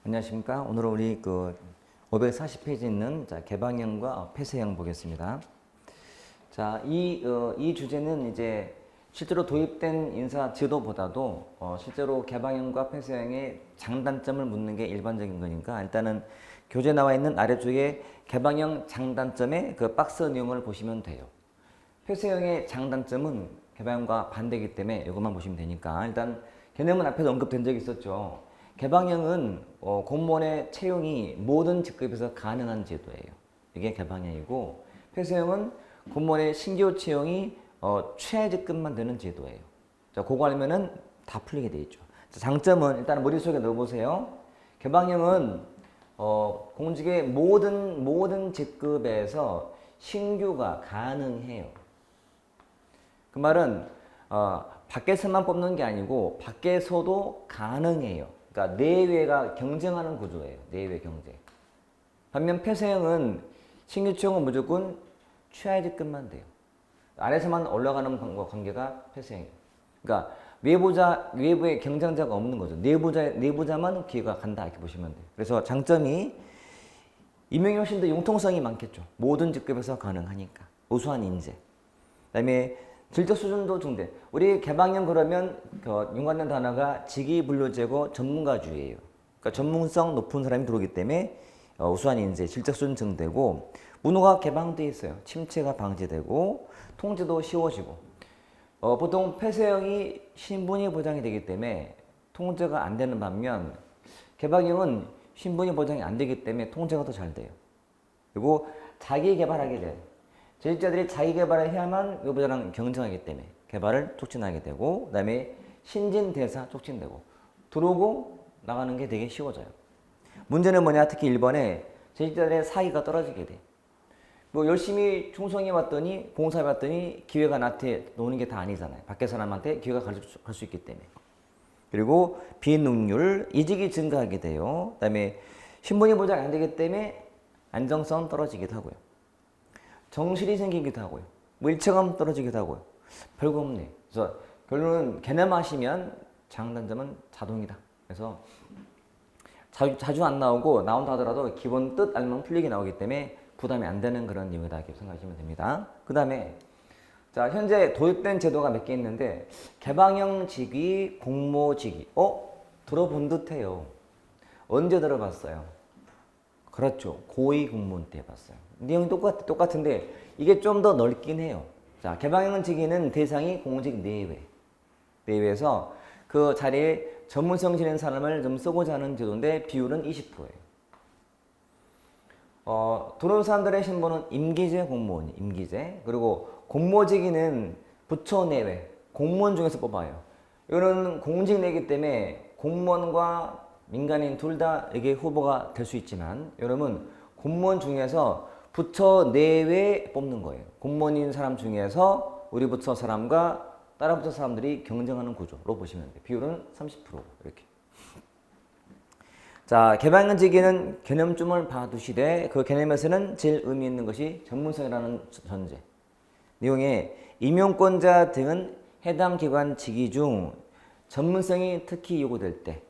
안녕하십니까. 오늘은 우리 540페이지 있는 개방형과 폐쇄형 보겠습니다. 자, 이 주제는 이제 실제로 도입된 인사 지도보다도 실제로 개방형과 폐쇄형의 장단점을 묻는 게 일반적인 거니까 일단은 교재에 나와 있는 아래쪽에 개방형 장단점의 그 박스 내용을 보시면 돼요. 폐쇄형의 장단점은 개방형과 반대이기 때문에 이것만 보시면 되니까 일단 개념은 앞에서 언급된 적이 있었죠. 개방형은 공무원의 채용이 모든 직급에서 가능한 제도예요. 이게 개방형이고, 폐쇄형은 공무원의 신규 채용이 최저급만 되는 제도예요. 자, 그거 알면은 다 풀리게 돼 있죠. 자, 장점은 일단 머릿속에 넣어보세요. 개방형은 공직의 모든 직급에서 신규가 가능해요. 그 말은 밖에서만 뽑는 게 아니고 밖에서도 가능해요. 그러니까 내외가 경쟁하는 구조예요. 내외 경쟁. 반면 폐쇄형은 신규 채용은 무조건 최하직급만 돼요. 아래서만 올라가는 관계가 폐쇄형이에요. 그러니까 외부의 경쟁자가 없는 거죠. 내부자만 기회가 간다 이렇게 보시면 돼요. 그래서 장점이 임용이 훨씬 더 융통성이 많겠죠. 모든 직급에서 가능하니까. 우수한 인재. 그다음에 질적 수준도 중대. 우리 개방형 그러면 연관된 단어가 직위분류제고 전문가주의예요. 그러니까 전문성 높은 사람이 들어오기 때문에 우수한 인재, 질적 수준 증대고, 문호가 개방돼 있어요. 침체가 방지되고 통제도 쉬워지고. 보통 폐쇄형이 신분이 보장이 되기 때문에 통제가 안 되는 반면 개방형은 신분이 보장이 안 되기 때문에 통제가 더 잘 돼요. 그리고 자기 개발하게 돼요. 재직자들이 자기 개발을 해야만 외부자랑 경쟁하기 때문에 개발을 촉진하게 되고, 그 다음에 신진대사 촉진되고, 들어오고 나가는 게 되게 쉬워져요. 문제는 뭐냐? 특히 1번에 재직자들의 사기가 떨어지게 돼. 뭐 열심히 충성해왔더니 봉사해왔더니 기회가 나한테 오는 게 다 아니잖아요. 밖에 사람한테 기회가 갈 수 있기 때문에. 그리고 비능률, 이직이 증가하게 돼요. 그 다음에 신분이 보장 안 되기 때문에 안정성 떨어지기도 하고요. 정실이 생기기도 하고요. 뭐 일체감 떨어지기도 하고요. 별거 없네. 그래서 결론은 개념하시면 장단점은 자동이다. 그래서 자주 안 나오고 나온다 하더라도 기본 뜻 알면 풀리게 나오기 때문에 부담이 안 되는 그런 내용이다 이렇게 생각하시면 됩니다. 그 다음에 자, 현재 도입된 제도가 몇 개 있는데 개방형 직위, 공모직위. 들어본 듯해요. 언제 들어봤어요? 그렇죠. 고위 공무원 때 해봤어요. 내용이 똑같은데 이게 좀 더 넓긴 해요. 자, 개방형 직위는 대상이 공직 내외에서 그 자리에 전문성 지닌 사람을 좀 쓰고자 하는 제도인데 비율은 20%예요. 들어온 사람들의 신분은 임기제 공무원이 임기제. 그리고 공모직위는 부처 내외 공무원 중에서 뽑아요. 이거는 공직 내기 때문에 공무원과 민간인 둘 다 이게 후보가 될 수 있지만, 여러분 공무원 중에서 부처 내외 뽑는 거예요. 공무원인 사람 중에서 우리 부처 사람과 다른 부처 사람들이 경쟁하는 구조로 보시면 돼요. 비율은 30% 이렇게. 자, 개방형 직위는 개념점을 봐두시되 그 개념에서는 제일 의미 있는 것이 전문성이라는 전제. 내용에 임용권자 등은 해당 기관 직위 중 전문성이 특히 요구될 때,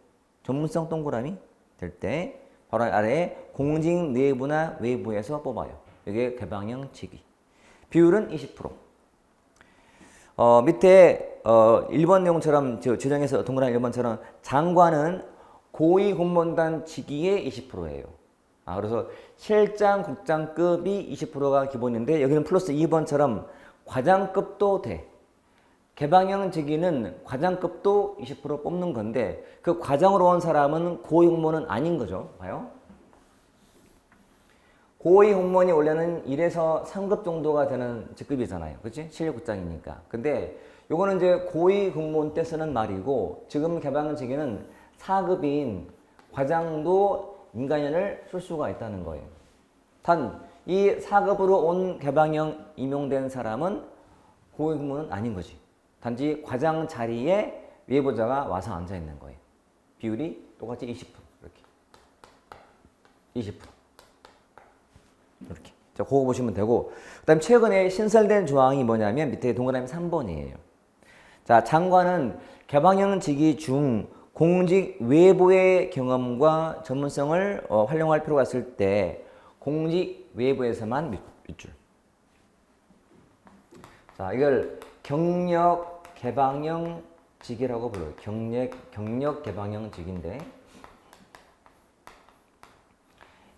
전문성 동그라미 될 때 바로 아래에 공직 내부나 외부에서 뽑아요. 이게 개방형 직위. 비율은 20%. 밑에 1번 내용처럼 지정해서 동그라미 1번처럼 장관은 고위 공무원단 직위의 20%예요. 그래서 실장, 국장급이 20%가 기본인데 여기는 플러스 2번처럼 과장급도 돼. 개방형 직위는 과장급도 20% 뽑는 건데 그 과장으로 온 사람은 고위 공무원은 아닌 거죠. 봐요. 고위 공무원이 원래는 1에서 3급 정도가 되는 직급이잖아요. 그렇지? 실력국장이니까. 근데 요거는 이제 고위 공무원 때 쓰는 말이고, 지금 개방형 직위는 4급인 과장도 민간인을 쓸 수가 있다는 거예요. 단 이 4급으로 온 개방형 임용된 사람은 고위 공무원은 아닌 거지. 단지 과장 자리에 외부자가 와서 앉아 있는 거예요. 비율이 똑같이 20% 이렇게. 20% 이렇게. 자, 그거 보시면 되고, 그다음 최근에 신설된 조항이 뭐냐면 밑에 동그라미 3번이에요. 자, 장관은 개방형 직위 중 공직 외부의 경험과 전문성을 활용할 필요가 있을 때 공직 외부에서만 몇 줄. 자, 이걸 경력 개방형 직이라고 불러요. 경력 개방형 직인데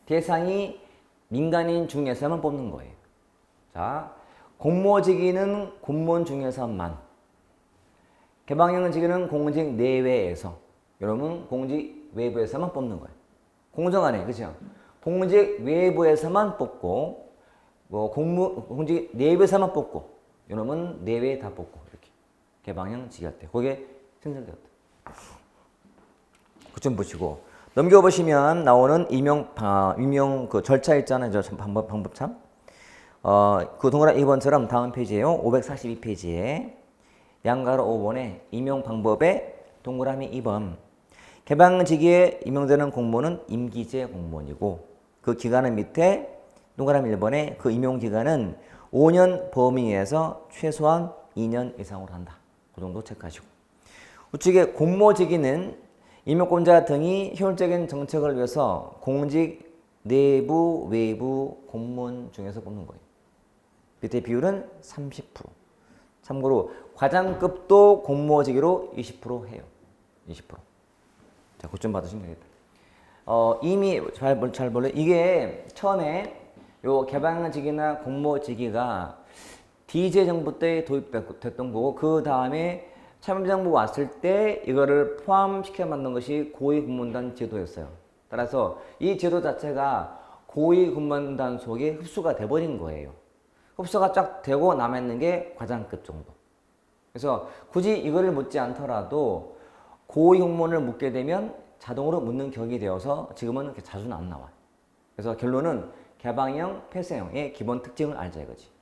대상이 민간인 중에서만 뽑는 거예요. 자, 공모직위는 공무원 중에서만, 개방형 직위는 공직 내외에서, 여러분 공직 외부에서만 뽑는 거예요. 공정하네, 그렇죠? 공직 외부에서만 뽑고, 공직 내부에서만 뽑고, 여러분 내외에 다 뽑고 이렇게 개방형 직위할 때, 그게 신설되었다. 그 좀 보시고 넘겨보시면 나오는 임용 그 절차 있잖아요. 저 방법참. 그 동그라미 2번처럼 다음 페이지에요. 542페이지에 양가로 5번에 임용 방법에 동그라미 2번. 개방직위에 임용되는 공무원은 임기제 공무원이고 그 기간은 밑에 동그라미 1번에 그 임용 기간은 5년 범위에서 최소한 2년 이상으로 한다. 그 정도 체크하시고. 우측에 공모직위는 임용권자 등이 효율적인 정책을 위해서 공직 내부, 외부 공무원 중에서 뽑는 거예요. 밑에 비율은 30%. 참고로 과장급도 공모직위로 20% 해요. 20%. 자, 그것 좀 받으시면 되겠다. 이미 잘 몰라요. 이게 처음에 요 개방직위나 공모직위가 DJ 정부 때 도입됐던 거고 그 다음에 참여정부 왔을 때 이거를 포함시켜 만든 것이 고위공무원단 제도였어요. 따라서 이 제도 자체가 고위공무원단 속에 흡수가 돼버린 거예요. 흡수가 쫙 되고 남아있는 게 과장급 정도. 그래서 굳이 이거를 묻지 않더라도 고위공무원을 묻게 되면 자동으로 묻는 격이 되어서 지금은 그렇게 자주는 안 나와요. 그래서 결론은 개방형, 폐쇄형의 기본 특징을 알자 이거지.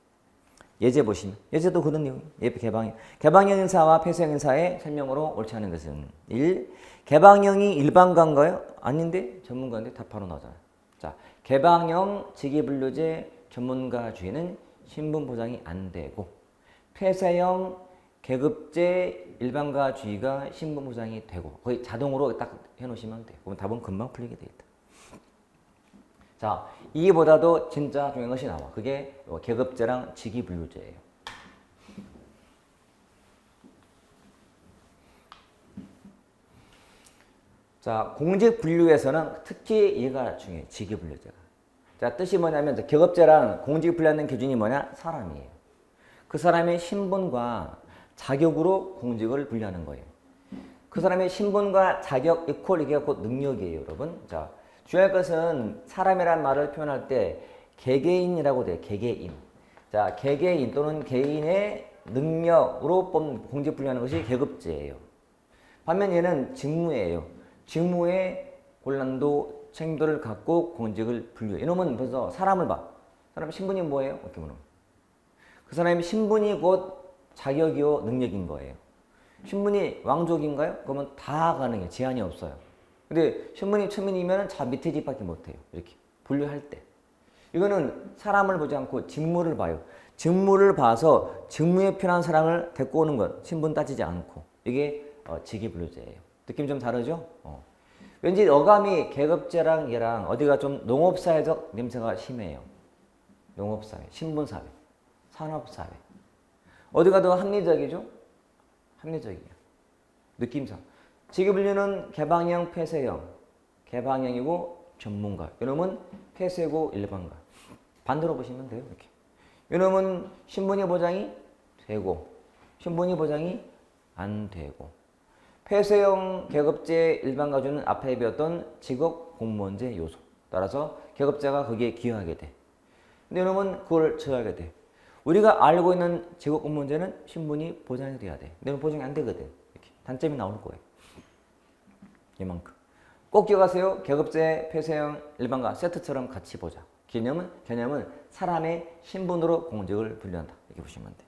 예제 보시면 예제도 그런 내용이에요. 개방형 인사와 폐쇄형 인사의 설명으로 옳지 않은 것은 1. 개방형이 일반가인가요? 아닌데 전문가인데 다 바로 나오잖아요. 자, 개방형 직위분류제 전문가주의는 신분 보장이 안 되고 폐쇄형 계급제 일반가주의가 신분 보장이 되고 거의 자동으로 딱 해놓으시면 돼요. 그럼 답은 금방 풀리게 되겠다. 자, 이보다도 진짜 중요한 것이 나와. 그게 계급제랑 직위분류제예요. 자, 공직분류에서는 특히 얘가 중요해요. 직위분류제가. 자, 뜻이 뭐냐면 계급제랑 공직분류하는 기준이 뭐냐? 사람이에요. 그 사람의 신분과 자격으로 공직을 분류하는 거예요. 그 사람의 신분과 자격 이퀄 이게 곧 능력이에요, 여러분. 자, 중요한 것은 사람이란 말을 표현할 때 개개인이라고 돼요. 개개인. 자, 개개인 또는 개인의 능력으로 뽑는 공직 분류하는 것이 계급제예요. 반면 얘는 직무예요. 직무의 권한도 책임도를 갖고 공직을 분류해. 이놈은 벌써 사람을 봐. 사람 신분이 뭐예요? 어떻게 보면 그 사람의 신분이 곧 자격이요 능력인 거예요. 신분이 왕족인가요? 그러면 다 가능해요. 제한이 없어요. 근데 신분이 천민이면 자 밑에 집밖에 못해요. 이렇게 분류할 때. 이거는 사람을 보지 않고 직무를 봐요. 직무를 봐서 직무에 필요한 사람을 데리고 오는 것. 신분 따지지 않고. 이게 직위분류제예요. 느낌 좀 다르죠? 왠지 어감이 계급제랑 얘랑 어디가 좀 농업사회적 냄새가 심해요. 농업사회, 신분사회, 산업사회. 어디가 더 합리적이죠? 합리적이에요. 느낌상. 직위분류는 개방형, 폐쇄형. 개방형이고 전문가. 이놈은 폐쇄고 일반가. 반대로 보시면 돼요. 이렇게. 이놈은 신분이 보장이 되고 신분이 보장이 안 되고 폐쇄형 계급제 일반가주는 앞에 배웠던 직업 공무원제 요소. 따라서 계급제가 거기에 기여하게 돼. 근데 이놈은 그걸 처하게 돼. 우리가 알고 있는 직업 공무원제는 신분이 보장이 돼야 돼. 근데 보장이 안 되거든. 이렇게 단점이 나올 거예요. 이만큼. 꼭 기억하세요. 계급제, 폐쇄형, 일반가 세트처럼 같이 보자. 개념은 사람의 신분으로 공직을 분류한다. 이렇게 보시면 돼.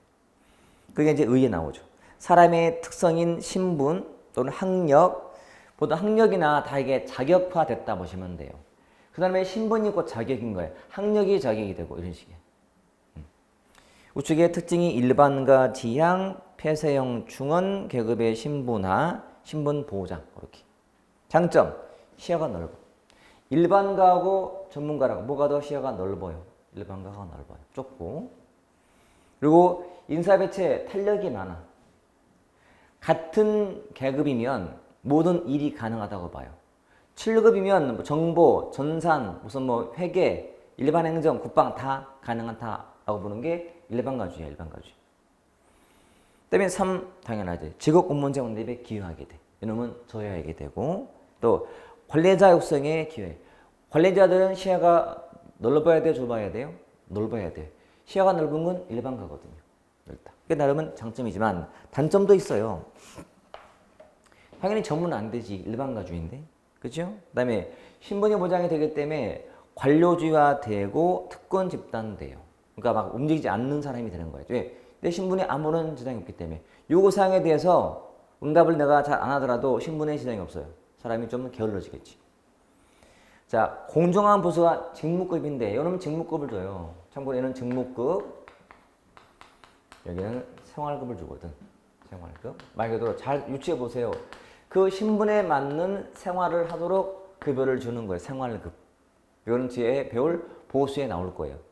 그게 이제 의에 나오죠. 사람의 특성인 신분 또는 학력, 보통 학력이나 다 이게 자격화됐다 보시면 돼요. 그 다음에 신분이 곧 자격인 거예요. 학력이 자격이 되고 이런 식이에요. 우측의 특징이 일반가 지향, 폐쇄형 중원 계급의 신분화, 신분 보호장 이렇게. 장점 시야가 넓어. 일반가하고 전문가랑 뭐가 더 시야가 넓어요? 일반가가 넓어요. 좁고. 그리고 인사배치에 탄력이 많아. 같은 계급이면 모든 일이 가능하다고 봐요. 7급이면 정보, 전산, 무슨 뭐 회계, 일반 행정, 국방 다 가능하다라고 보는 게 일반가주의야, 일반가주의. 그다음에 3 당연하지. 직업 공무원제 확립에 기여하게 돼. 이놈은 줘야하게 되고 또 관리자 육성에 기여해. 관리자들은 시야가 넓어야 돼, 좁아야 돼요? 넓어야 돼. 시야가 넓은 건 일반가거든요. 넓다. 그게 나름은 장점이지만 단점도 있어요. 당연히 전문은 안 되지. 일반가주의인데. 그죠? 그 다음에 신분이 보장이 되기 때문에 관료주의화 되고 특권 집단돼요. 그러니까 막 움직이지 않는 사람이 되는 거예요. 왜? 내 신분에 아무런 지장이 없기 때문에 요구사항에 대해서 응답을 내가 잘 안 하더라도 신분에 지장이 없어요. 사람이 좀 게을러지겠지. 자, 공정한 보수가 직무급인데 이놈은 직무급을 줘요. 참고로 얘는 직무급, 여기는 생활급을 주거든. 생활급. 말 그대로 잘 유추해 보세요. 그 신분에 맞는 생활을 하도록 급여를 주는 거예요. 생활급. 이거는 뒤에 배울 보수에 나올 거예요.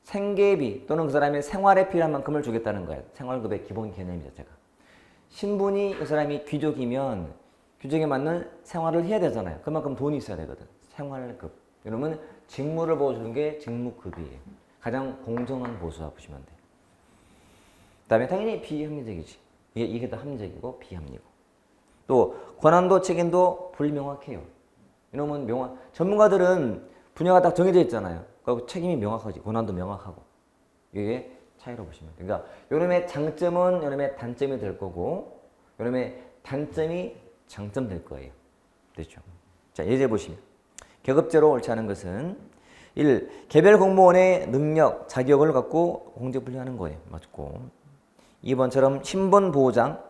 생계비 또는 그 사람의 생활에 필요한 만큼을 주겠다는 거예요. 생활급의 기본 개념 자체가. 신분이 그 사람이 귀족이면 귀족에 맞는 생활을 해야 되잖아요. 그만큼 돈이 있어야 되거든. 생활급. 이러면 직무를 보여주는 게 직무급이에요. 가장 공정한 보수라 보시면 돼요. 그 다음에 당연히 비합리적이지. 이게 더 합리적이고 비합리고. 또 권한도 책임도 불명확해요. 이놈은 전문가들은 분야가 딱 정해져 있잖아요. 그리고 책임이 명확하지. 권한도 명확하고. 이게 차이로 보시면 돼요. 그러니까 요놈의 장점은 요놈의 단점이 될 거고 요놈의 단점이 장점 될 거예요. 됐죠? 자, 예제 보시면 계급제로 옳지 않은 것은 1. 개별 공무원의 능력, 자격을 갖고 공직 분류하는 거예요. 맞고. 2번처럼 신분 보호장,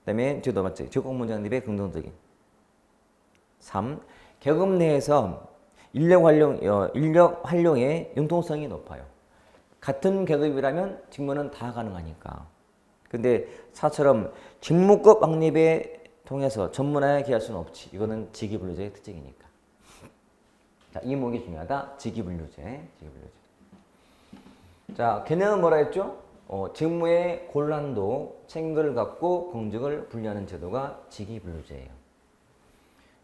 그다음에 뒤도 맞죠. 직업공무원장님의 긍정적인. 3. 계급 내에서 인력 활용의 융통성이 높아요. 같은 계급이라면 직무는 다 가능하니까. 근데 4처럼 직무급 확립에 통해서 전문화에 기할 수는 없지. 이거는 직위분류제의 특징이니까. 자, 이 목이 중요하다. 직위분류제. 자, 걔네는 뭐라 했죠? 직무의 곤란도, 책임을 갖고 공직을 분류하는 제도가 직위분류제예요.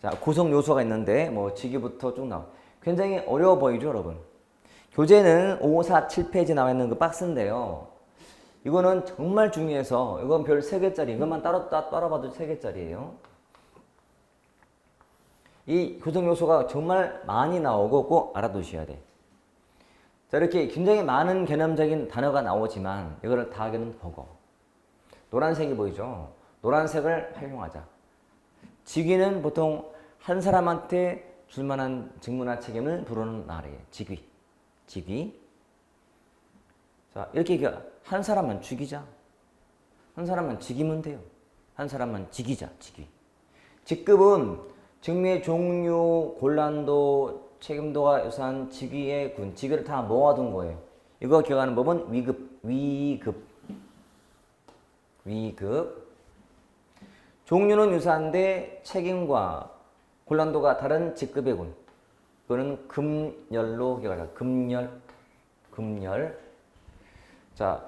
자, 구성 요소가 있는데 직위부터 쭉 나와. 굉장히 어려워 보이죠, 여러분? 교재는 5, 4, 7페이지 나와 있는 그 박스인데요. 이거는 정말 중요해서 이건 별 3개짜리. 이것만 따로 봐도 3개짜리예요. 이 구성 요소가 정말 많이 나오고 꼭 알아두셔야 돼. 자, 이렇게 굉장히 많은 개념적인 단어가 나오지만 이거를 다 하기는 버거워. 노란색이 보이죠? 노란색을 활용하자. 직위는 보통 한 사람한테 줄 만한 직무나 책임을 부르는 말이에요. 직위. 자, 이렇게 한 사람만 죽이자. 한 사람만 직이면 돼요. 한 사람만 직이자. 직위. 직급은 직무의 종류, 곤란도, 책임도가 유사한 직위의 군, 직위를 다 모아둔 거예요. 이거 기억하는 법은 위급. 종류는 유사한데 책임과 곤란도가 다른 직급의 군. 이거는 금열로 기억하자. 금열. 자,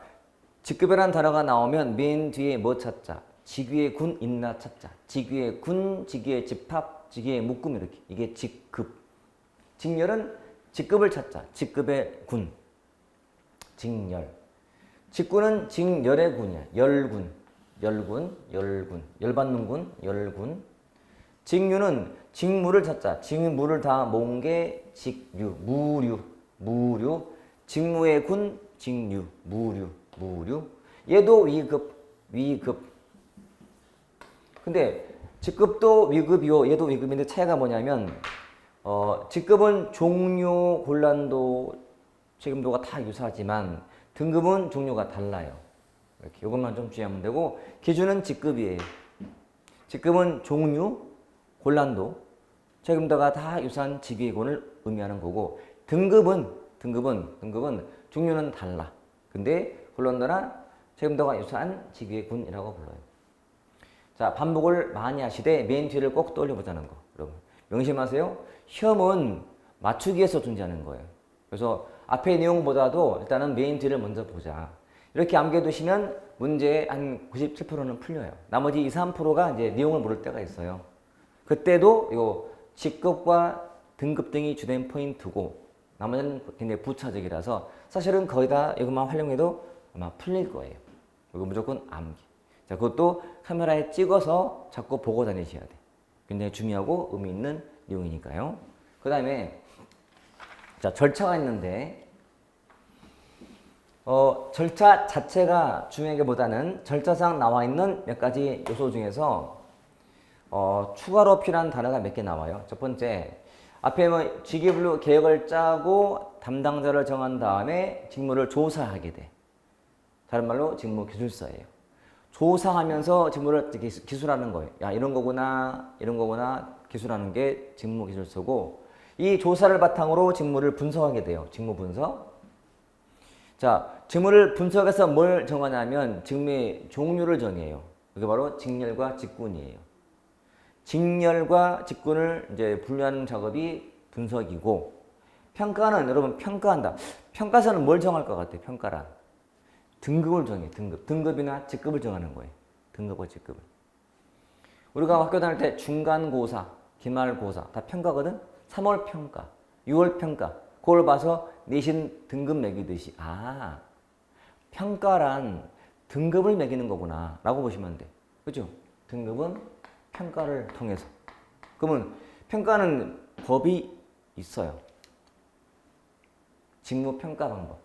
직급이라는 단어가 나오면 맨 뒤에 뭐 찾자? 직위의 군, 인나 찾자. 직위의 군, 직위의 집합, 직위의 묶음 이렇게. 이게 직급. 직열은 직급을 찾자. 직급의 군. 직열. 직군은 직열의 군이야. 열군. 열받는 군, 열군. 직류는 직무를 찾자. 직무를 다 모은 게 직류, 무류. 직무의 군, 직류, 무류. 얘도 위급. 근데 직급도 위급이요. 얘도 위급인데 차이가 뭐냐면 직급은 종류, 곤란도, 책임도가 다 유사하지만 등급은 종류가 달라요. 이렇게 이것만 좀 주의하면 되고 기준은 직급이에요. 직급은 종류, 곤란도, 책임도가 다 유사한 직위군을 의미하는 거고 등급은 종류는 달라. 근데 곤란도나 책임도가 유사한 직위군이라고 불러요. 자, 반복을 많이 하시되 맨 뒤를 꼭 떠올려보자는 거. 여러분, 명심하세요. 시험은 맞추기에서 존재하는 거예요. 그래서 앞의 내용보다도 일단은 맨 뒤를 먼저 보자. 이렇게 암기해 두시면 문제의 한 97%는 풀려요. 나머지 2, 3%가 이제 내용을 모를 때가 있어요. 그때도 이거 직급과 등급 등이 주된 포인트고 나머지는 굉장히 부차적이라서 사실은 거의 다 이것만 활용해도 아마 풀릴 거예요. 이거 무조건 암기. 자, 그것도 카메라에 찍어서 자꾸 보고 다니셔야 돼. 굉장히 중요하고 의미 있는 내용이니까요. 그 다음에 자, 절차가 있는데 절차 자체가 중요하기보다는 절차상 나와 있는 몇 가지 요소 중에서 추가로 필요한 단어가 몇 개 나와요. 첫 번째, 앞에 뭐 직위분류 계획을 짜고 담당자를 정한 다음에 직무를 조사하게 돼. 다른 말로 직무 기술서예요. 조사하면서 직무를 기술하는 거예요. 야, 이런 거구나, 이런 거구나 기술하는 게 직무 기술서고, 이 조사를 바탕으로 직무를 분석하게 돼요. 직무 분석. 자, 직무를 분석해서 뭘 정하냐면 직무의 종류를 정해요. 그게 바로 직렬과 직군이에요. 직렬과 직군을 이제 분류하는 작업이 분석이고, 평가는 여러분 평가한다. 평가서는 뭘 정할 것 같아요? 평가란 등급을 정해. 등급이나 직급을 정하는 거예요. 등급과 직급을. 우리가 학교 다닐 때 중간고사, 기말고사 다 평가거든. 3월 평가, 6월 평가. 그걸 봐서 내신 등급 매기듯이 아, 평가란 등급을 매기는 거구나 라고 보시면 돼. 그죠? 등급은 평가를 통해서. 그러면 평가는 법이 있어요. 직무 평가 방법.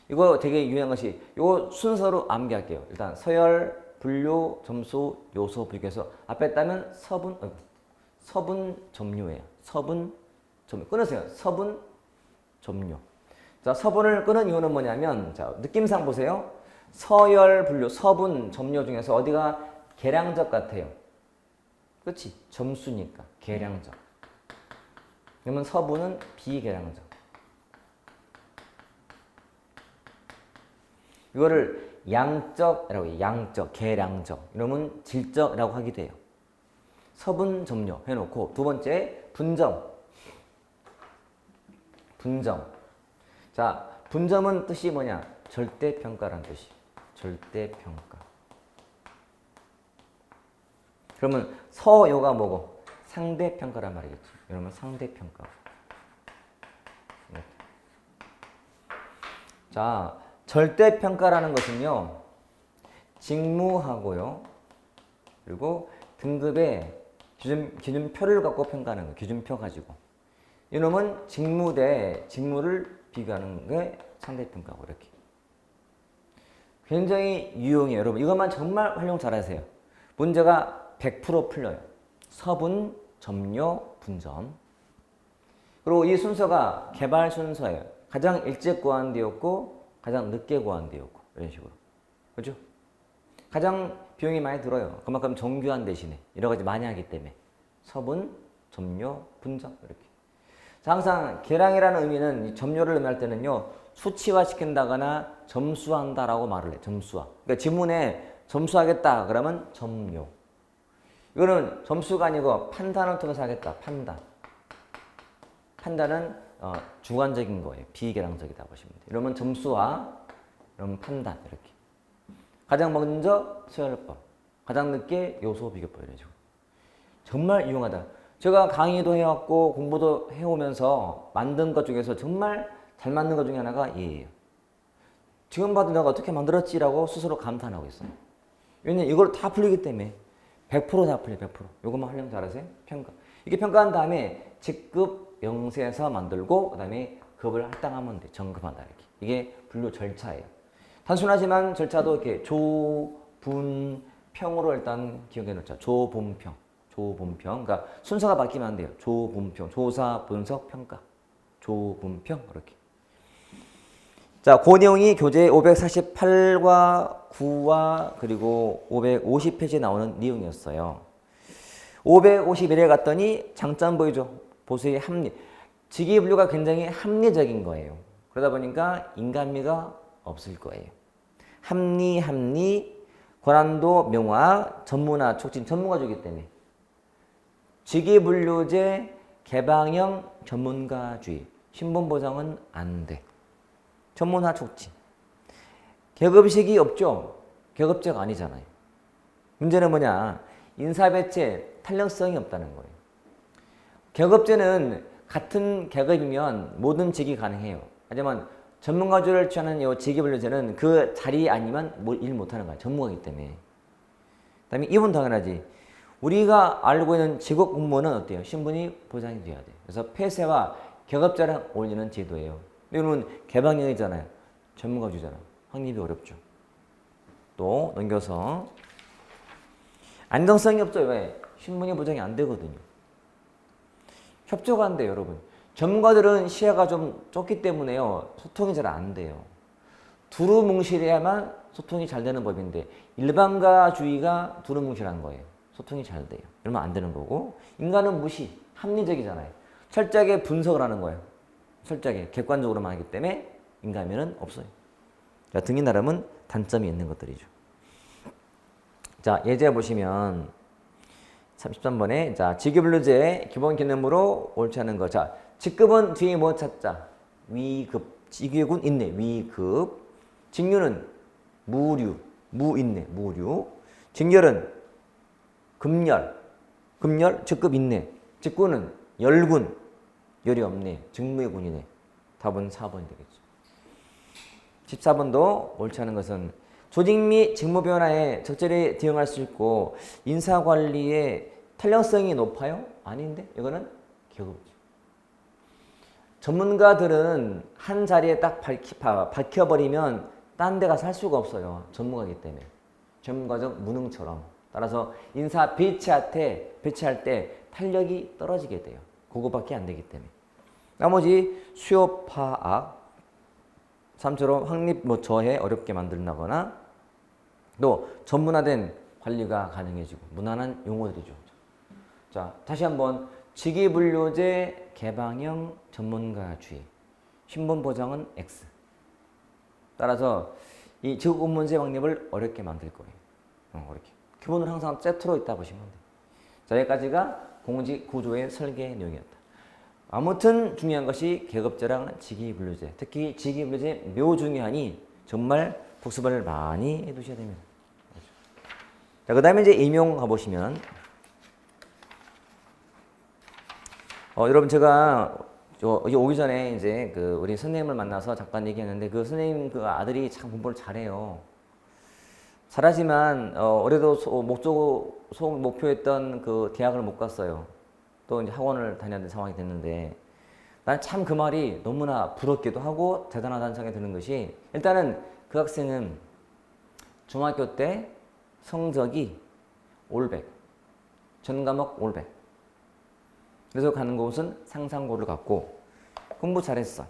이거 되게 유용한 것이 이거 순서로 암기할게요. 일단 서열, 분류, 점수, 요소, 비교해서 앞에 따면 서분, 점유예요. 서분, 점유. 끊으세요. 서분, 점유. 자, 서분을 끊은 이유는 뭐냐면 자, 느낌상 보세요. 서열, 분류, 서분, 점유 중에서 어디가 계량적 같아요. 그렇지? 점수니까 계량적. 그러면 서분은 비계량적. 이거를 양적이라고 해요. 양적, 계량적. 이러면 질적이라고 하기도 해요. 서분, 점유 해놓고 두 번째 분점. 분점. 자, 분점은 뜻이 뭐냐? 절대평가라는 뜻이. 절대평가. 그러면 서요가 뭐고? 상대평가란 말이겠지. 이러면 상대평가. 자, 절대평가라는 것은요. 직무하고요. 그리고 등급의 기준표를 갖고 평가하는 거예요. 기준표 가지고. 이놈은 직무 대 직무를 비교하는 게 상대평가고 이렇게. 굉장히 유용해요. 여러분 이것만 정말 활용 잘하세요. 문제가 100% 풀려요. 서분, 점유, 분점. 그리고 이 순서가 개발 순서예요. 가장 일찍 고안되었고 가장 늦게 고안되었고 이런 식으로. 그렇죠? 가장 비용이 많이 들어요. 그만큼 정교한 대신에 여러 가지 많이 하기 때문에 서분, 점유, 분점 이렇게. 자, 항상 계량이라는 의미는 점유를 의미할 때는요. 수치화시킨다거나 점수한다라고 말을 해. 점수화. 그러니까 지문에 점수하겠다 그러면 점유. 이거는 점수가 아니고 판단을 통해서 하겠다. 판단. 판단은 주관적인 거예요. 비계량적이다 보시면 돼요. 이러면 점수화, 이러면 판단 이렇게. 가장 먼저 서열법, 가장 늦게 요소 비교법 이런 식으로. 정말 유용하다. 제가 강의도 해왔고 공부도 해오면서 만든 것 중에서 정말 잘 만든 것 중에 하나가 얘예요. 지금 봐도 내가 어떻게 만들었지라고 스스로 감탄하고 있어요. 왜냐면 이걸 다 풀리기 때문에 100%다 풀려 100%. 이것만 활용 잘하세요. 평가. 이게 평가한 다음에 직급 명세서 만들고 그 다음에 급을 할당하면 돼. 정급한다 이렇게. 이게 분류 절차예요. 단순하지만 절차도 이렇게 조, 분, 평으로 일단 기억해 놓자. 조, 분, 평. 조, 분, 평. 그러니까 순서가 바뀌면 안 돼요. 조, 분, 평. 조사, 분석, 평가. 조, 분, 평. 이렇게. 자, 그 내용이 교재 548과 9와 그리고 550페이지에 나오는 내용이었어요. 551에 갔더니 장점 보이죠? 보수의 합리. 직위분류가 굉장히 합리적인 거예요. 그러다 보니까 인간미가 없을 거예요. 합리, 권한도 명확, 전문화 촉진, 전문가주기 때문에. 직위분류제, 개방형 전문가주의. 신분 보장은 안 돼. 전문화 촉진. 계급식이 없죠? 계급제가 아니잖아요. 문제는 뭐냐? 인사배치에 탄력성이 없다는 거예요. 계급제는 같은 계급이면 모든 직이 가능해요. 하지만 전문가주의를 취하는 이 직위분류제는 그 자리 아니면 일 못하는 거야. 전문가이기 때문에. 그 다음에 이분 당연하지. 우리가 알고 있는 직업 공무원은 어때요? 신분이 보장이 돼야 돼요. 그래서 폐쇄와 계급제랑 어울리는 제도예요. 이거는 개방형이잖아요. 전문가주의잖아. 확립이 어렵죠. 또 넘겨서 안정성이 없죠. 왜? 신분이 보장이 안 되거든요. 협조가 안 돼요, 여러분. 전문가들은 시야가 좀 좁기 때문에요. 소통이 잘 안 돼요. 두루뭉실해야만 소통이 잘 되는 법인데 일반가주의가 두루뭉실한 거예요. 소통이 잘 돼요. 이러면 안 되는 거고 인간은 무시, 합리적이잖아요. 철저하게 분석을 하는 거예요. 철저하게 객관적으로만 하기 때문에 인간면은 없어요. 자, 등기 나름은 단점이 있는 것들이죠. 자, 예제 보시면 33번에 자, 직위분류제 기본 개념으로 옳지 않은 거. 자, 직급은 뒤에 뭐 찾자? 위급. 직위군 있네. 위급. 직류는 무류. 무있네. 무류. 직렬은 금열. 금열. 직급 있네. 직군은 열군. 열이 없네. 직무의군이네. 답은 4번이 되겠죠. 14번도 옳지 않은 것은 조직 및 직무 변화에 적절히 대응할 수 있고 인사관리에 탄력성이 높아요? 아닌데? 이거는 계급이죠. 전문가들은 한 자리에 딱 박혀버리면 딴 데 가서 할 수가 없어요. 전문가이기 때문에. 전문가적 무능처럼. 따라서 인사 배치할 때 탄력이 떨어지게 돼요. 그거밖에 안 되기 때문에. 나머지 수요 파악, 3처럼 확립 저해 어렵게 만들거나 또 전문화된 관리가 가능해지고 무난한 용어들이죠. 자, 다시 한번 직위분류제 개방형 전문가주의 신분 보장은 X. 따라서 이 직업공무원제 확립을 어렵게 만들 거예요. 어렵게. 기본은 항상 세트로 있다 보시면 돼요. 자, 여기까지가 공직 구조의 설계 내용이었다. 아무튼 중요한 것이 계급제랑 직위분류제. 특히 직위분류제 매우 중요하니 정말 복습을 많이 해두셔야 됩니다. 자, 그 다음에 이제 임용 가보시면 여러분 제가 여기 오기 전에 이제 그 우리 선생님을 만나서 잠깐 얘기했는데 그 선생님 그 아들이 참 공부를 잘해요. 잘하지만 올해도 목표했던 그 대학을 못 갔어요. 또 이제 학원을 다녀야 되는 상황이 됐는데 난 참 그 말이 너무나 부럽기도 하고 대단하다는 생각이 드는 것이 일단은 그 학생은 중학교 때 성적이 올백, 전 과목 올백. 그래서 가는 곳은 상상고를 갔고 공부 잘했어.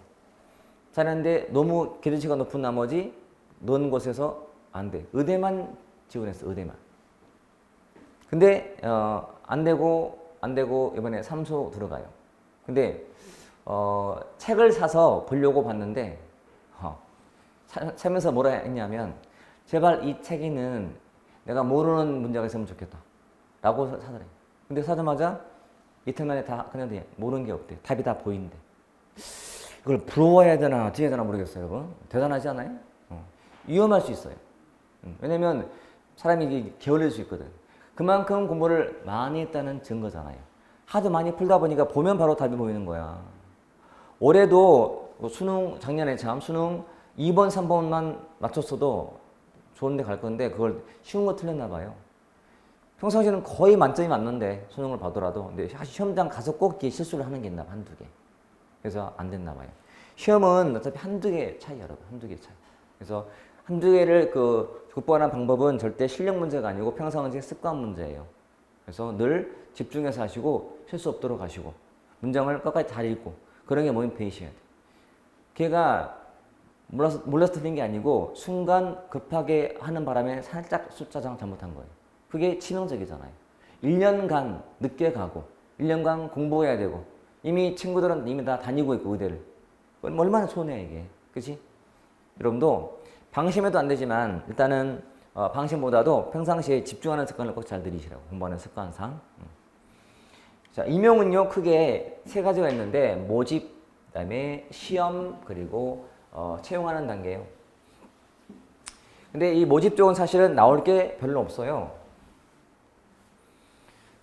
잘했는데 너무 기대치가 높은 나머지 넣은 곳에서 안 돼. 의대만 지원했어. 의대만. 근데 안 되고 이번에 삼소 들어가요. 근데 책을 사서 보려고 봤는데 사면서 뭐라 했냐면 제발 이 책에는 내가 모르는 문제가 있으면 좋겠다 라고 사더래. 근데 사자마자 이틀 만에 다 그냥 모르는 게 없대. 답이 다 보인대. 이걸 부러워해야 되나 어떻게 해야 되나 모르겠어요. 여러분. 대단하지 않아요? 위험할 수 있어요. 왜냐면 사람이 게을릴 수 있거든. 그만큼 공부를 많이 했다는 증거잖아요. 하도 많이 풀다 보니까 보면 바로 답이 보이는 거야. 올해도 수능 작년에 참 수능 2번 3번만 맞췄어도 좋은 데 갈 건데 그걸 쉬운 거 틀렸나 봐요. 평상시에는 거의 만점이 맞는데 수능을 봐더라도 근데 시험장 가서 꼭 실수를 하는 게 있나 봐. 한두 개. 그래서 안 됐나 봐요. 시험은 어차피 한두 개 차이 여러분. 한두 개 차이. 그래서 한두 개를 극복하는 방법은 절대 실력 문제가 아니고 평상시 습관 문제예요. 그래서 늘 집중해서 하시고 실수 없도록 하시고 문장을 끝까지 잘 읽고 그런 게 모니페이셔야 돼. 걔가 몰라서 틀린 게 아니고 순간 급하게 하는 바람에 살짝 숫자장 잘못한 거예요. 그게 치명적이잖아요. 1년간 늦게 가고 1년간 공부해야 되고 이미 친구들은 이미 다 다니고 있고 의대를. 얼마나 손해야 이게. 그치? 여러분도 방심해도 안 되지만 일단은 방식보다도 평상시에 집중하는 습관을 꼭 잘 들이시라고. 공부하는 습관상. 자, 임용은요 크게 세 가지가 있는데 모집, 그다음에 시험, 그리고 채용하는 단계예요. 근데 이 모집 쪽은 사실은 나올 게 별로 없어요.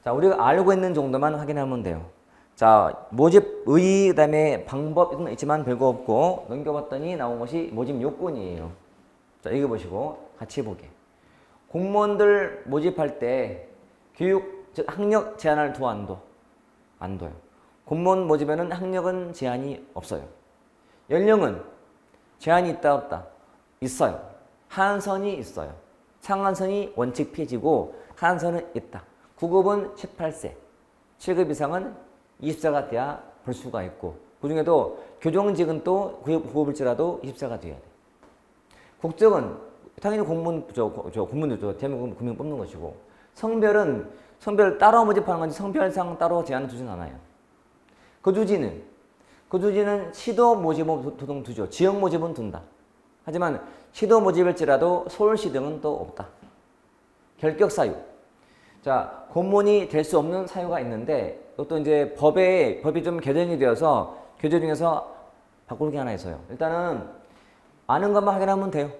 자, 우리가 알고 있는 정도만 확인하면 돼요. 자, 모집 의, 그다음에 방법은 있지만 별거 없고 넘겨봤더니 나온 것이 모집 요건이에요. 자, 읽어보시고 같이 보게. 공무원들 모집할 때 교육, 즉 학력 제한을 둬 안 둬? 안 둬요. 공무원 모집에는 학력은 제한이 없어요. 연령은 제한이 있다 없다? 있어요. 하한선이 있어요. 상한선이 원칙 폐지고 하한선은 있다. 9급은 18세, 7급 이상은 20세가 돼야 볼 수가 있고 그 중에도 교정직은 또 9급일지라도 20세가 돼야 돼. 국적은 당연히 공무원들 대한민국 국민 뽑는 것이고 성별 따로 모집하는 건지 성별상 따로 제한을 두진 않아요. 거주지는 시도 모집은 보통 두죠. 지역 모집은 둔다. 하지만 시도 모집일지라도 서울시 등은 또 없다. 결격 사유. 자, 공무원이 될 수 없는 사유가 있는데 이것도 이제 법이 좀 개정이 되어서 교재 중에서 바꿀 게 하나 있어요. 일단은 아는 것만 확인하면 돼요.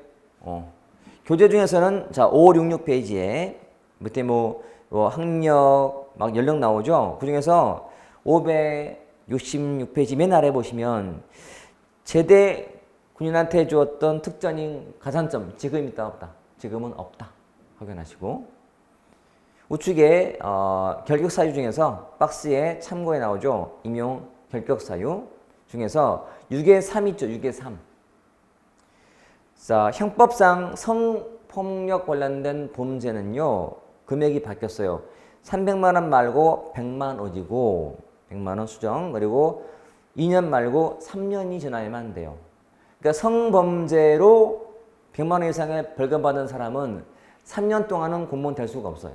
교재 중에서는 자, 566페이지에 밑에 학력 막 연령 나오죠. 그 중에서 566페이지 맨 아래 보시면 제대 군인한테 주었던 특전인 가산점 지금 있다 없다? 지금은 없다. 확인하시고 우측에 결격 사유 중에서 박스에 참고에 나오죠. 임용 결격 사유 중에서 6의 3 있죠. 6의 3. 자, 형법상 성폭력 관련된 범죄는요. 금액이 바뀌었어요. 300만 원 말고 100만 원이고 100만 원 수정. 그리고 2년 말고 3년이 지나야만 돼요. 그러니까 성범죄로 100만 원 이상의 벌금 받은 사람은 3년 동안은 공무원 될 수가 없어요.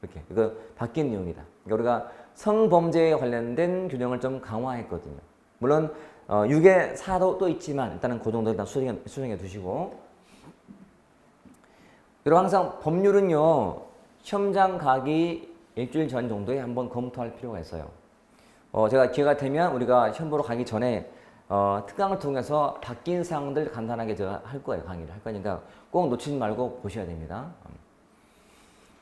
이렇게 이거 바뀐 내용이다. 그러니까 우리가 성범죄에 관련된 규정을 좀 강화했거든요. 물론 6의 4도 또 있지만 일단은 그 정도 일단 수정해 두시고. 그리고 항상 법률은요 시험장 가기 일주일 전 정도에 한번 검토할 필요가 있어요. 제가 기회가 되면 우리가 시험 보러 가기 전에 특강을 통해서 바뀐 사항들 간단하게 제가 할 거예요. 강의를 할 거니까 꼭 놓치지 말고 보셔야 됩니다.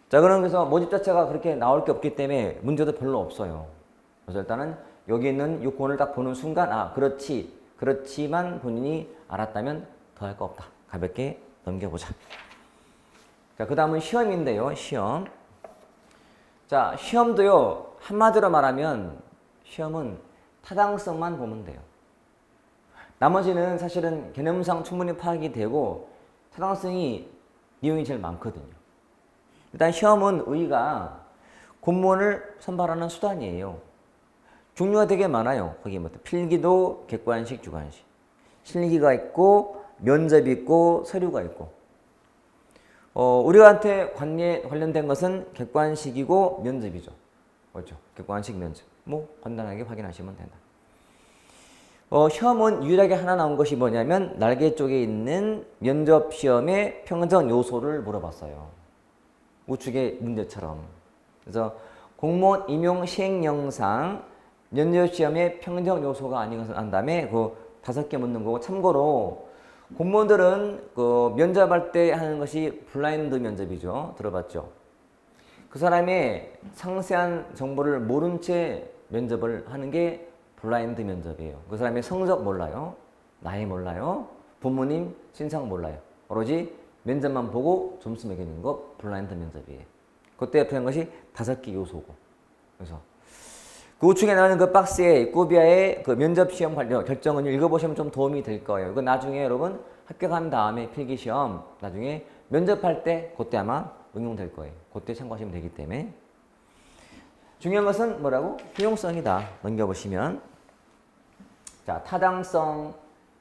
자, 그래서 모집 자체가 그렇게 나올 게 없기 때문에 문제도 별로 없어요. 그래서 일단은 여기 있는 요건을 딱 보는 순간 그렇지만 본인이 알았다면 더 할 거 없다. 가볍게 넘겨보자. 자, 그 다음은 시험인데요. 시험. 자, 시험도요. 한마디로 말하면 시험은 타당성만 보면 돼요. 나머지는 사실은 개념상 충분히 파악이 되고 타당성이 내용이 제일 많거든요. 일단 시험은 의의가 공무원을 선발하는 수단이에요. 종류가 되게 많아요. 거기 필기도 객관식, 주관식. 실기가 있고 면접이 있고 서류가 있고. 우리한테 관련된 것은 객관식이고 면접이죠. 그렇죠? 객관식, 면접. 간단하게 확인하시면 된다. 시험은 유일하게 하나 나온 것이 뭐냐면 날개 쪽에 있는 면접 시험의 평정 요소를 물어봤어요. 우측의 문제처럼. 그래서 공무원 임용 시행령상 면접 시험의 평정 요소가 아닌 것을 안 다음에 그 5개 묻는 거고, 참고로 공무원들은 그 면접할 때 하는 것이 블라인드 면접이죠. 들어봤죠? 그 사람의 상세한 정보를 모른 채 면접을 하는 게 블라인드 면접이에요. 그 사람의 성적 몰라요. 나이 몰라요. 부모님 신상 몰라요. 오로지 면접만 보고 점수 매기는 거 블라인드 면접이에요. 그때 표현한 것이 5개 요소고. 그래서 그 우측에 나오는 그 박스에 꾸비아의 그 면접 시험 관련 결정은 읽어보시면 좀 도움이 될 거예요. 이거 나중에 여러분 합격한 다음에 필기 시험 나중에 면접할 때 그때 아마 응용될 거예요. 그때 참고하시면 되기 때문에. 중요한 것은 뭐라고? 효용성이다. 넘겨보시면. 자, 타당성,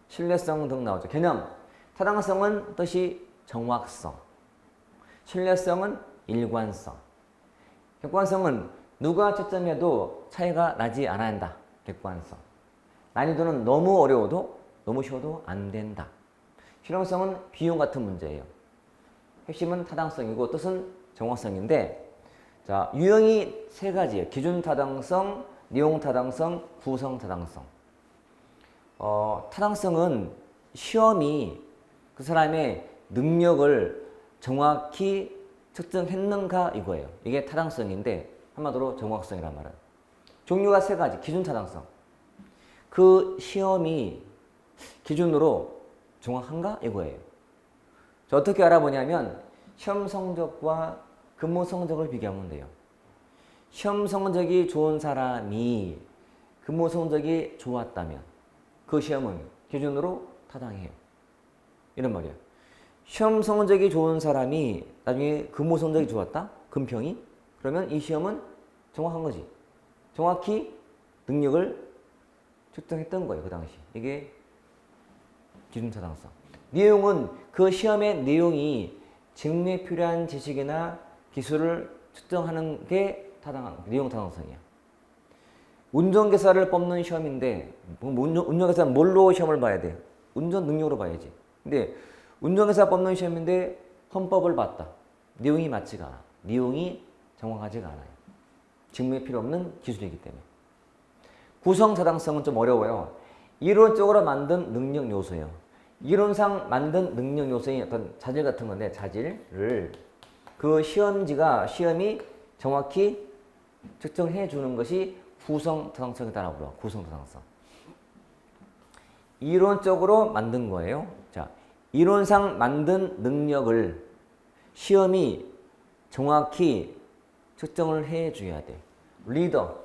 신뢰성 등 나오죠. 개념. 타당성은 뜻이 정확성. 신뢰성은 일관성. 객관성은 누가 채점해도 차이가 나지 않아야 한다. 객관성. 난이도는 너무 어려워도 너무 쉬워도 안 된다. 실용성은 비용 같은 문제예요. 핵심은 타당성이고 뜻은 정확성인데 자, 유형이 세 가지예요. 기준 타당성, 내용 타당성, 구성 타당성. 타당성은 시험이 그 사람의 능력을 정확히 측정했는가 이거예요. 이게 타당성인데 한마디로 정확성이란 말은. 종류가 세 가지. 기준 타당성. 그 시험이 기준으로 정확한가 이거예요. 저 어떻게 알아보냐면 시험 성적과 근무 성적을 비교하면 돼요. 시험 성적이 좋은 사람이 근무 성적이 좋았다면 그 시험은 기준으로 타당해요. 이런 말이에요. 시험 성적이 좋은 사람이 나중에 근무 성적이 좋았다? 근평이? 그러면 이 시험은 정확한 거지. 정확히 능력을 측정했던 거예요. 그 당시. 이게 기준 타당성. 내용은 그 시험의 내용이 직무에 필요한 지식이나 기술을 측정하는 게 타당한 내용 타당성이야. 운전기사를 뽑는 시험인데 운전기사는 뭘로 시험을 봐야 돼? 운전 능력으로 봐야지. 근데 운전기사 뽑는 시험인데 헌법을 봤다. 내용이 맞지가 않아. 내용이 정확하지가 않아요. 직무에 필요 없는 기술이기 때문에. 구성 타당성은 좀 어려워요. 이론적으로 만든 능력 요소예요. 이론상 만든 능력 요소의 어떤 자질 같은 건데 자질을 그 시험이 정확히 측정해 주는 것이 구성 타당성이다라고 불러. 구성 타당성. 이론적으로 만든 거예요. 자, 이론상 만든 능력을 시험이 정확히 측정을 해 줘야 돼. 리더.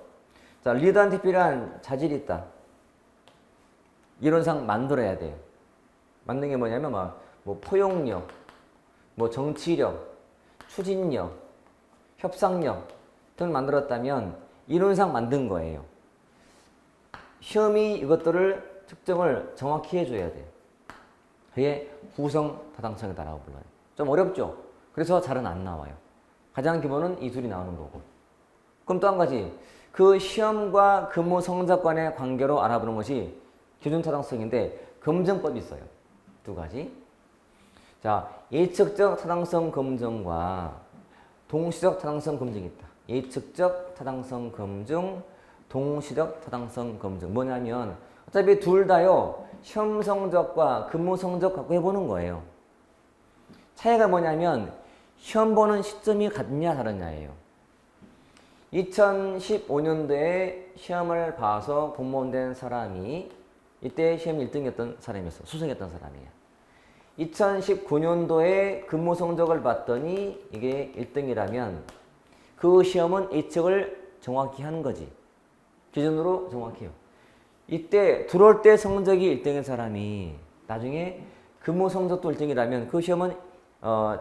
자, 리더한테 필요한 자질이 있다. 이론상 만들어야 돼요. 만든 게 뭐냐면 뭐 포용력, 뭐 정치력, 추진력, 협상력 등 만들었다면 이론상 만든 거예요. 시험이 이것들을 측정을 정확히 해줘야 돼요. 그게 구성 타당성이다라고 불러요. 좀 어렵죠? 그래서 잘은 안 나와요. 가장 기본은 이 둘이 나오는 거고. 그럼 또 한 가지. 그 시험과 근무 성적 간의 관계로 알아보는 것이 기준 타당성인데 검증법이 있어요. 두 가지. 자, 예측적 타당성 검증과 동시적 타당성 검증이 있다. 예측적 타당성 검증, 동시적 타당성 검증. 뭐냐면 어차피 둘 다요. 시험 성적과 근무 성적 갖고 해보는 거예요. 차이가 뭐냐면 시험 보는 시점이 같냐 다르냐예요. 2015년도에 시험을 봐서 공무원 된 사람이 이때 시험 1등이었던 사람이었어. 수성했던 사람이에요. 2019년도에 근무 성적을 봤더니 이게 1등이라면 그 시험은 예측을 정확히 하는 거지. 기준으로 정확해요. 이때 들어올 때 성적이 1등인 사람이 나중에 근무 성적도 1등이라면 그 시험은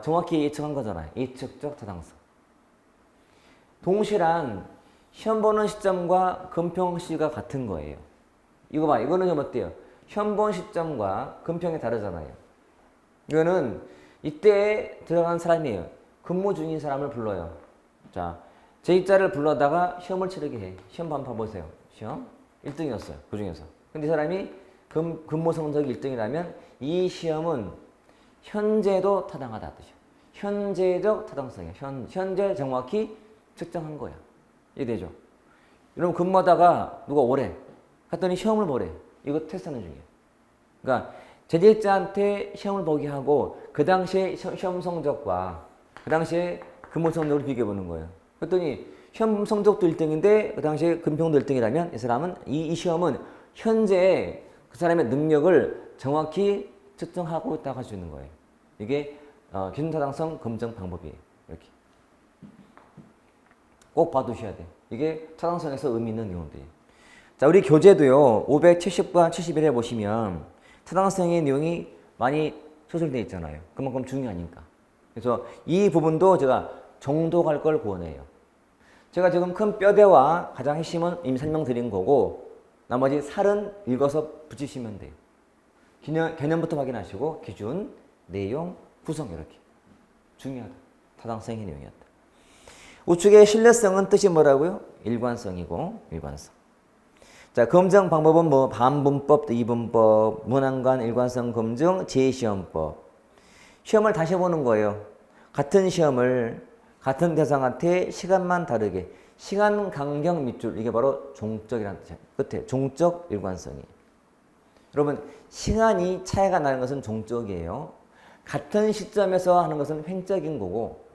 정확히 예측한 거잖아요. 예측적 타당성. 동시란 시험 보는 시점과 근평시가 같은 거예요. 이거 봐. 이거는 좀 어때요? 시험 본 시점과 근평이 다르잖아요. 이거는 이때 들어간 사람이에요. 근무 중인 사람을 불러요. 자, 제2자를 불러다가 시험을 치르게 해. 시험 한번 봐보세요. 시험 1등이었어요. 그 중에서. 근데 이 사람이 근무 성적이 1등이라면 이 시험은 현재도 타당하다 뜻이야. 현재적 타당성이야. 현재 정확히 측정한 거야. 이해되죠? 여러분 근무하다가 누가 오래 갔더니 시험을 보래. 이거 테스트하는 중이에요. 그러니까 제재자한테 시험을 보게 하고 그 당시에 시험 성적과 그 당시에 근무 성적을 비교해 보는 거예요. 그랬더니 시험 성적도 1등인데 그 당시에 근평도 1등이라면 이 사람은 이 시험은 현재 그 사람의 능력을 정확히 측정하고 있다고 할 수 있는 거예요. 이게 기준 타당성 검증 방법이에요. 이렇게 꼭 봐두셔야 돼. 이게 타당성에서 의미 있는 내용들이에요. 자, 우리 교재도요. 570과 71에 보시면 타당성의 내용이 많이 소설되어 있잖아요. 그만큼 중요하니까. 그래서 이 부분도 제가 정독할 걸 권해요. 제가 지금 큰 뼈대와 가장 핵심은 이미 설명드린 거고 나머지 살은 읽어서 붙이시면 돼요. 개념부터 확인하시고 기준, 내용, 구성 이렇게. 중요하다. 타당성의 내용이었다. 우측의 신뢰성은 뜻이 뭐라고요? 일관성이고 일관성. 자, 검증 방법은 뭐 반분법, 이분법, 문항관 일관성 검증, 제시험법. 시험을 다시 보는 거예요. 같은 시험을 같은 대상한테 시간만 다르게 시간 간격 밑줄 이게 바로 종적이라는 뜻이에요. 끝에 종적 일관성이. 여러분 시간이 차이가 나는 것은 종적이에요. 같은 시점에서 하는 것은 횡적인 거고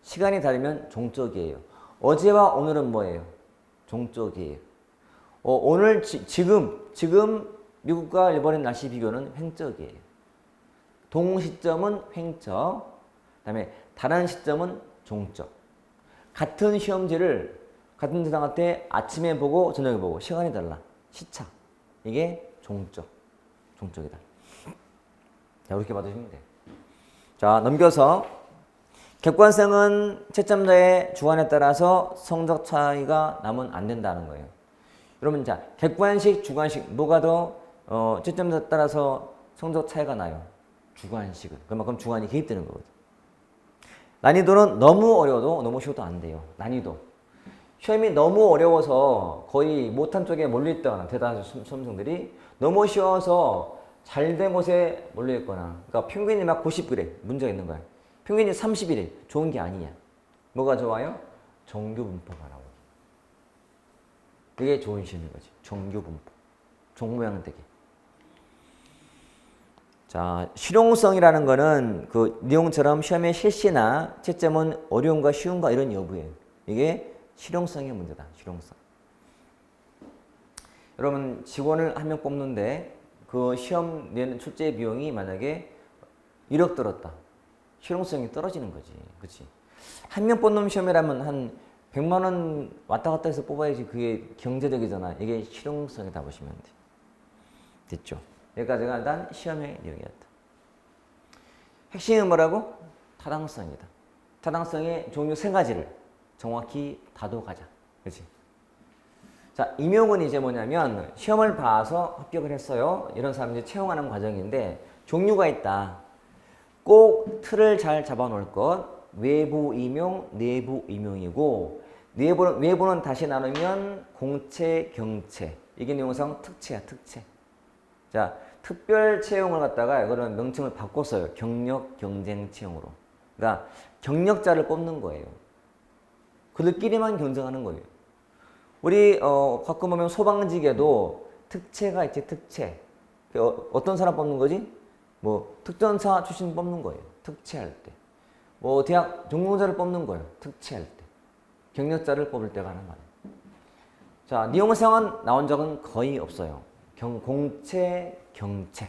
시간이 다르면 종적이에요. 어제와 오늘은 뭐예요? 종적이에요. 오늘 지금 미국과 일본의 날씨 비교는 횡적이에요. 동시점은 횡적, 그다음에 다른 시점은 종적. 같은 시험지를 같은 대상한테 아침에 보고 저녁에 보고 시간이 달라. 시차. 이게 종적이다. 자, 이렇게 받으시면 돼요. 자, 넘겨서 객관성은 채점자의 주관에 따라서 성적 차이가 나면 안 된다는 거예요. 여러분, 자, 객관식, 주관식 뭐가 더 채점자에 따라서 성적 차이가 나요? 주관식은. 그만큼 주관이 개입되는 거거든요. 난이도는 너무 어려워도 너무 쉬워도 안 돼요. 난이도. 시험이 너무 어려워서 거의 못한 쪽에 몰려있다거나 대다수 수험생들이 너무 쉬워서 잘 된 곳에 몰려있거나 그러니까 평균이 막 90그래 문제가 있는 거야. 평균이 30이래 좋은 게 아니야. 뭐가 좋아요? 정규 분포가 나오고. 이게 좋은 시험인 거지. 정규 분포. 종 모양 되게. 자, 실용성이라는 거는 그 내용처럼 시험의 실시나 채점은 어려움과 쉬움과 이런 여부예요. 이게 실용성의 문제다. 실용성. 여러분 직원을 한 명 뽑는데 그 시험 내는 출제 비용이 만약에 1억 들었다. 실용성이 떨어지는 거지. 그렇지? 한 명 뽑는 시험이라면 한 100만 원 왔다 갔다 해서 뽑아야지 그게 경제적이잖아. 이게 실용성이다 보시면 돼. 됐죠? 여기까지가 일단 시험의 내용이었다. 핵심은 뭐라고? 타당성이다. 타당성의 종류 3가지를 정확히 다독하자. 그렇지? 자, 임용은 이제 뭐냐면 시험을 봐서 합격을 했어요. 이런 사람들이 채용하는 과정인데 종류가 있다. 꼭 틀을 잘 잡아놓을 것. 외부 임용, 내부 임용이고 외부는 다시 나누면 공채, 경채. 이게 내용상 특채야, 특채. 자, 특별 채용을 갖다가 이거는 명칭을 바꿨어요. 경력 경쟁 채용으로. 그러니까 경력자를 뽑는 거예요. 그들끼리만 경쟁하는 거예요. 우리 가끔 보면 소방직에도 특채가 있지, 특채. 어떤 사람 뽑는 거지? 뭐 특전사 출신 뽑는 거예요. 특채할 때. 뭐 대학 전공자를 뽑는 거예요. 특채할 때. 경력자를 뽑을 때가 하는 말이에요. 자, 내용상은 나온 적은 거의 없어요. 공채, 경채.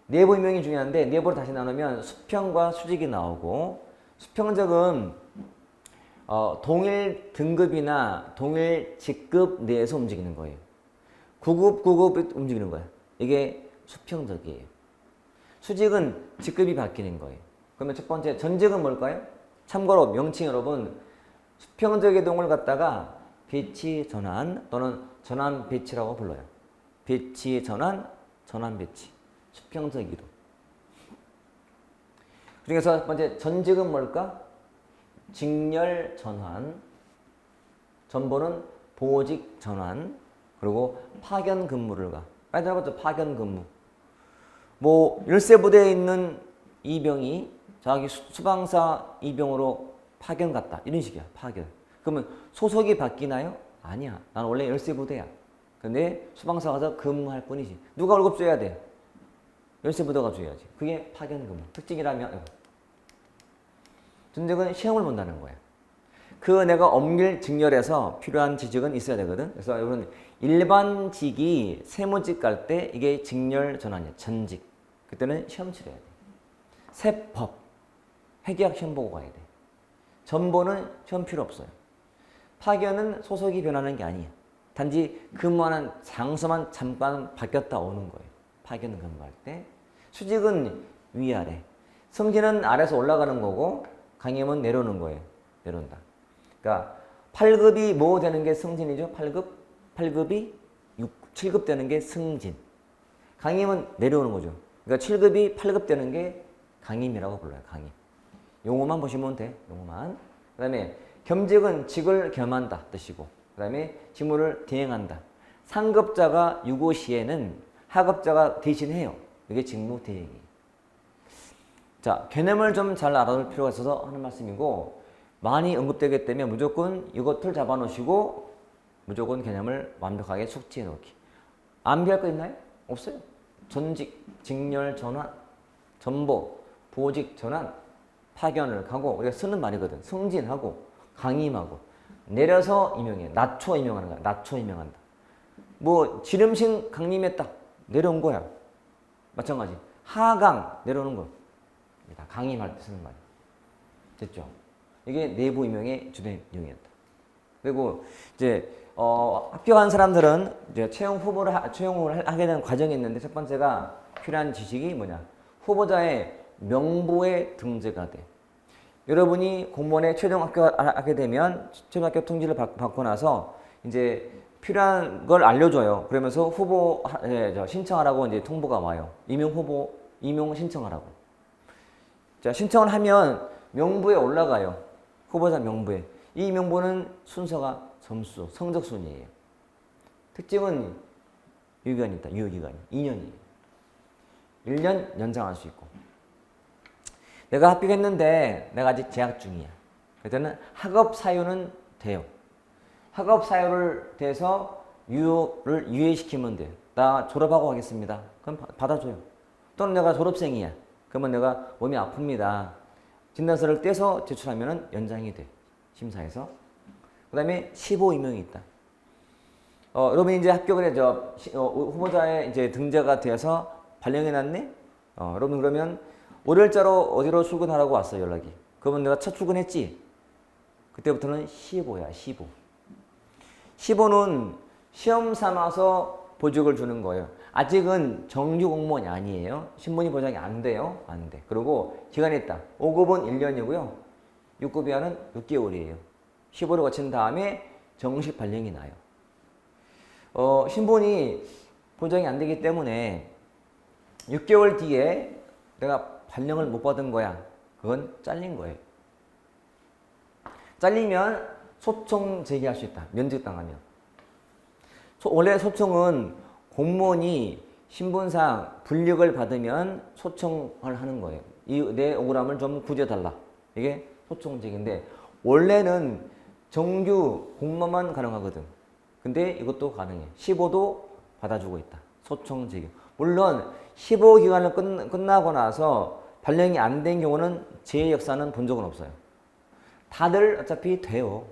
내부 임용이 중요한데 내부로 다시 나누면 수평과 수직이 나오고 수평적은 동일 등급이나 동일 직급 내에서 움직이는 거예요. 9급, 9급 움직이는 거예요. 이게 수평적이에요. 수직은 직급이 바뀌는 거예요. 그러면 첫 번째 전직은 뭘까요? 참고로 명칭 여러분 수평적 이동을 갖다가 배치 전환 또는 전환 배치라고 불러요. 배치 전환, 전환 배치. 수평적 이동. 그중에서 첫 번째 전직은 뭘까? 직렬 전환, 전보는 보직 전환, 그리고 파견 근무를 가. 빨리 들어봤죠? 파견 근무. 뭐 열세 부대에 있는 이병이 자기 수방사 이병으로 파견 갔다. 이런 식이야. 파견. 그러면 소속이 바뀌나요? 아니야. 난 원래 열세 부대야. 근데 수방사 가서 근무할 뿐이지. 누가 월급 줘야 돼? 열세 부대가 줘야지. 그게 파견 근무. 특징이라면 전직은 시험을 본다는 거야. 그 내가 엄밀 직렬해서 필요한 지식은 있어야 되거든. 그래서 여러분 일반직이 세무직 갈 때 이게 직렬 전환이야. 전직. 그때는 시험 치러야 돼. 세법. 회계학 시험 보고 가야 돼. 전보는 시험 필요 없어요. 파견은 소속이 변하는 게 아니야. 단지 근무하는 장소만 잠깐 바뀌었다 오는 거예요. 파견 근무할 때. 수직은 위아래. 성진은 아래에서 올라가는 거고 강임은 내려오는 거예요. 내려온다. 그러니까 8급이 뭐 되는 게 승진이죠? 8급? 8급이 7급 되는 게 승진. 강임은 내려오는 거죠. 그러니까 7급이 8급 되는 게 강임이라고 불러요. 강임. 용어만 보시면 돼. 용어만. 그 다음에 겸직은 직을 겸한다 뜻이고 그 다음에 직무를 대행한다. 상급자가 유고 시에는 하급자가 대신해요. 이게 직무 대행이에요. 자, 개념을 좀 잘 알아둘 필요가 있어서 하는 말씀이고, 많이 언급되기 때문에 무조건 이것을 잡아놓으시고 무조건 개념을 완벽하게 숙지해 놓기. 안 비할 거 있나요? 없어요. 전직, 직렬, 전환, 전보, 보직, 전환, 파견을 가고, 우리가 쓰는 말이거든. 승진하고, 강임하고, 내려서 임용해. 낮춰 임용하는 거야. 낮춰 임용한다. 뭐 지름신 강림했다. 내려온 거야. 마찬가지. 하강 내려오는 거. 다 강임할 때 쓰는 말. 됐죠? 이게 내부 임용의 주된 내용이었다. 그리고 이제 합격한 사람들은 이제 채용을 하게 되는 과정이 있는데, 첫 번째가 필요한 지식이 뭐냐? 후보자의 명부에 등재가 돼. 여러분이 공무원에 최종 합격하게 되면 최종 합격 통지를 받고 나서 이제 필요한 걸 알려줘요. 그러면서 후보 신청하라고 이제 통보가 와요. 임용 신청하라고. 자, 신청을 하면 명부에 올라가요. 후보자 명부에. 이 명부는 순서가 점수, 성적 순이에요. 특징은 유효기간이 있다. 유효기간이 2년이에요. 1년 연장할 수 있고. 내가 합격했는데 내가 아직 재학 중이야. 그때는 학업 사유는 돼요. 학업 사유를 대서 유예시키면 돼. 나 졸업하고 가겠습니다. 그럼 받아줘요. 또는 내가 졸업생이야. 그러면 내가 몸이 아픕니다. 진단서를 떼서 제출하면 연장이 돼. 심사에서. 그 다음에 15임용이 있다. 여러분이 이제 합격을 해서 후보자에 이제 등재가 되어서 발령해놨네? 여러분 그러면 월요일자로 어디로 출근하라고 왔어, 연락이. 그러면 내가 첫 출근했지? 그때부터는 15야, 15. 15는 시험 삼아서 보직을 주는 거예요. 아직은 정규 공무원이 아니에요. 신분이 보장이 안 돼요. 안 돼. 그리고 기간이 있다. 5급은 1년이고요. 6급 이하는 6개월이에요. 15를 거친 다음에 정식 발령이 나요. 신분이 보장이 안 되기 때문에 6개월 뒤에 내가 발령을 못 받은 거야. 그건 잘린 거예요. 잘리면 소송 제기할 수 있다. 면직당하면. 원래 소송은 공무원이 신분상 불이익을 받으면 소송을 하는 거예요. 내 억울함을 좀 구제달라. 이게 소송제기인데, 원래는 정규 공무원만 가능하거든. 근데 이것도 가능해. 15도 받아주고 있다. 소송 제기. 물론 15 기간을 끝나고 나서 발령이 안 된 경우는 제 역사는 본 적은 없어요. 다들 어차피 돼요.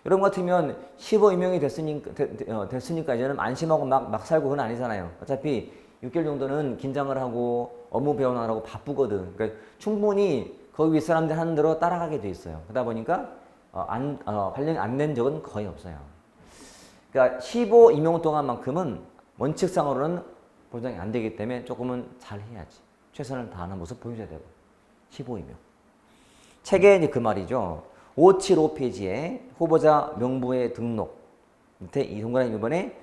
여러분 같으면 15 임용이 됐으니까 이제는 안심하고 막 살고 그건 아니잖아요. 어차피 6개월 정도는 긴장을 하고 업무 배워나가고 바쁘거든. 그러니까 충분히 거기 윗사람들 하는 대로 따라가게 돼 있어요. 그러다 보니까 발령이 안 된 적은 거의 없어요. 그러니까 15 임용 동안만큼은 원칙상으로는 보장이 안 되기 때문에 조금은 잘 해야지. 최선을 다하는 모습 보여줘야 되고. 15 임용. 책에 이제 그 말이죠. 575페이지에 후보자 명부의 등록. 밑에 이 동그라미 이번에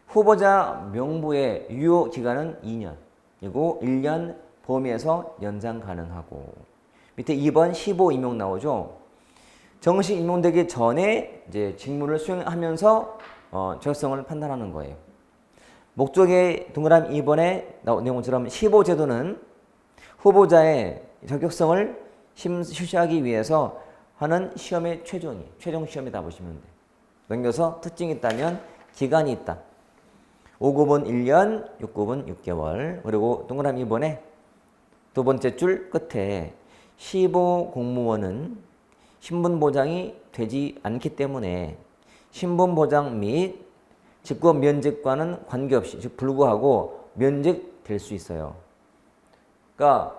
후보자 명부의 유효 기간은 2년. 그리고 1년 범위에서 연장 가능하고. 밑에 2번 15 임용 나오죠. 정식 임용되기 전에 이제 직무를 수행하면서 적성을 판단하는 거예요. 목적의 동그라미 2번에 나온 내용처럼 15 제도는 후보자의 적격성을 실시하기 위해서 하는 시험의 최종 시험이다 보시면 돼. 넘겨서 특징이 있다면 기간이 있다. 5급은 1년, 6급은 6개월. 그리고 동그라미 2번에 두 번째 줄 끝에 15 공무원은 신분 보장이 되지 않기 때문에 신분 보장 및 직권 면직과는 관계없이, 즉 불구하고 면직될 수 있어요. 그러니까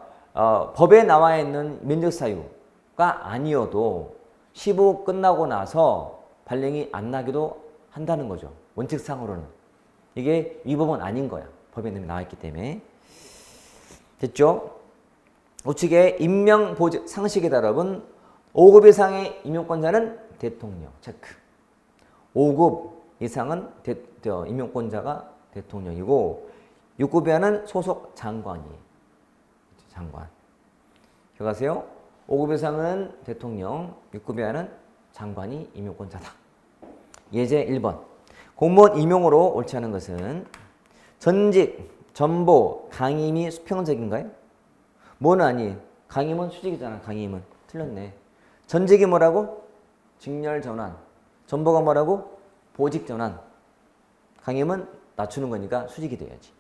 법에 나와 있는 면직 사유가 아니어도 15 끝나고 나서 발령이 안 나기도 한다는 거죠. 원칙상으로는. 이게 위법은 아닌 거야. 법에 나와 있기 때문에. 됐죠? 우측에 임명보직 상식이다, 여러분. 5급 이상의 임용권자는 대통령. 체크. 5급 이상은 임용권자가 대통령이고 6급 이하는 소속 장관이에요. 장관. 기억하세요? 5급 이상은 대통령, 6급 이하는 장관이 임용권자다. 예제 1번. 공무원 임용으로 옳지 않은 것은 전직, 전보, 강임이 수평적인가요? 뭐는 아니에요. 강임은 수직이잖아. 강임은. 틀렸네. 전직이 뭐라고? 직렬전환. 전보가 뭐라고? 보직전환. 강임은 낮추는 거니까 수직이 돼야지.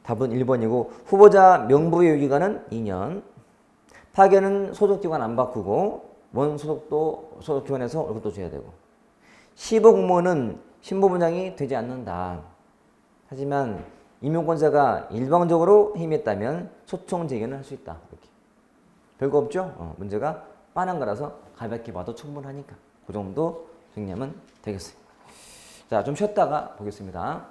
답은 1번이고 후보자 명부유예 기간은 2년. 파견은 소속기관 안 바꾸고 원소속도 소속기관에서 월급도 줘야 되고. 시보 공무원은 신보부장이 되지 않는다. 하지만 임용권자가 일방적으로 해임했다면 소청 제기는 할 수 있다. 이렇게. 별거 없죠? 문제가 빤한 거라서 가볍게 봐도 충분하니까 그 정도 정리하면 되겠어요. 자, 좀 쉬었다가 보겠습니다.